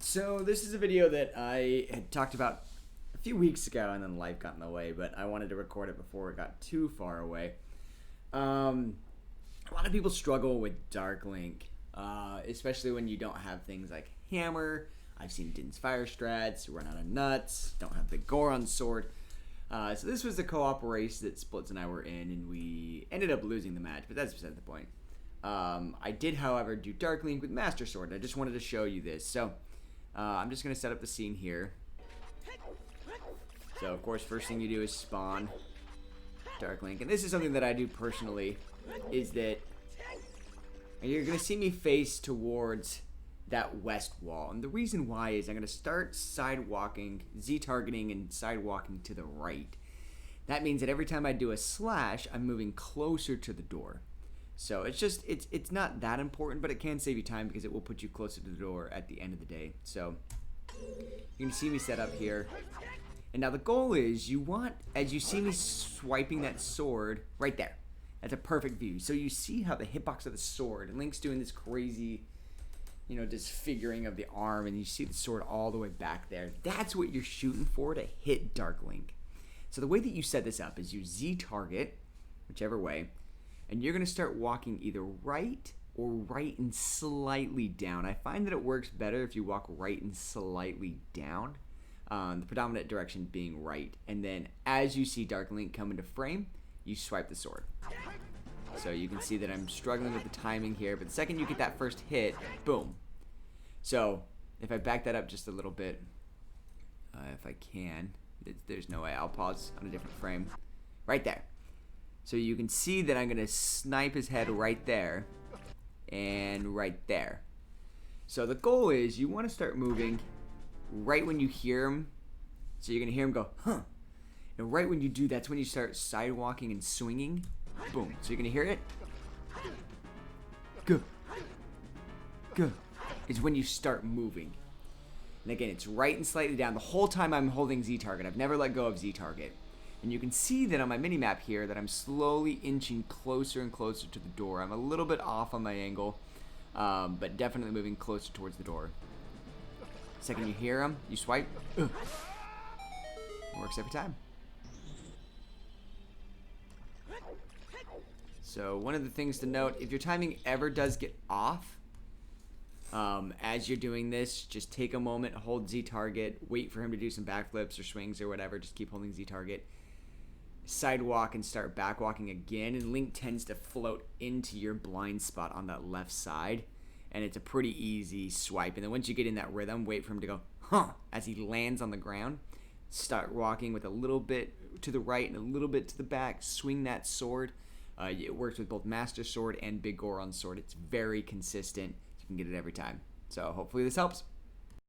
So this is a video that I had talked about a few weeks ago, and then life got in the way, but I wanted to record it before it got too far away. A lot of people struggle with Dark Link, especially when you don't have things like Hammer. I've seen Din's Fire Strats, run out of nuts, don't have the Goron Sword. So this was the co-op race that Splits and I were in, and we ended up losing the match, but that's beside the point. I did, however, do Dark Link with Master Sword, and I just wanted to show you this. So I'm just going to set up the scene here. So, of course, first thing you do is spawn Dark Link. And this is something that I do personally, is that you're going to see me face towards that west wall. And the reason why is I'm going to start sidewalking, Z-targeting and sidewalking to the right. That means that every time I do a slash, I'm moving closer to the door. So it's not that important, but it can save you time because it will put you closer to the door at the end of the day. So you can see me set up here. And now the goal is you want, as you see me swiping that sword right there. That's a perfect view. So you see how the hitbox of the sword, and Link's doing this crazy, disfiguring of the arm, and you see the sword all the way back there. That's what you're shooting for to hit Dark Link. So the way that you set this up is you Z-target, whichever way, and you're going to start walking either right or right and slightly down. I find that it works better if you walk right and slightly down, the predominant direction being right. And then as you see Dark Link come into frame, you swipe the sword. So you can see that I'm struggling with the timing here, but the second you get that first hit, boom. So if I back that up just a little bit, if I can, there's no way, I'll pause on a different frame. Right there. So you can see that I'm going to snipe his head right there and right there. So the goal is you want to start moving right when you hear him. So you're going to hear him go, huh. And right when you do, that's when you start sidewalking and swinging. Boom. So you're going to hear it. Go. Go. Is when you start moving. And again, it's right and slightly down. The whole time I'm holding Z-target. I've never let go of Z-target. And you can see that on my mini-map here that I'm slowly inching closer and closer to the door. I'm a little bit off on my angle, but definitely moving closer towards the door. Second you hear him, you swipe. Ugh. Works every time. So one of the things to note, if your timing ever does get off, as you're doing this, just take a moment, hold Z-target, wait for him to do some backflips or swings or whatever, just keep holding Z-target. Sidewalk and start backwalking again, and Link tends to float into your blind spot on that left side, and it's a pretty easy swipe. And then once you get in that rhythm, wait for him to go, huh, as he lands on the ground. Start walking with a little bit to the right and a little bit to the back, swing that sword. It works with both Master Sword and Big Goron Sword. It's very consistent. You can get it every time. So hopefully this helps.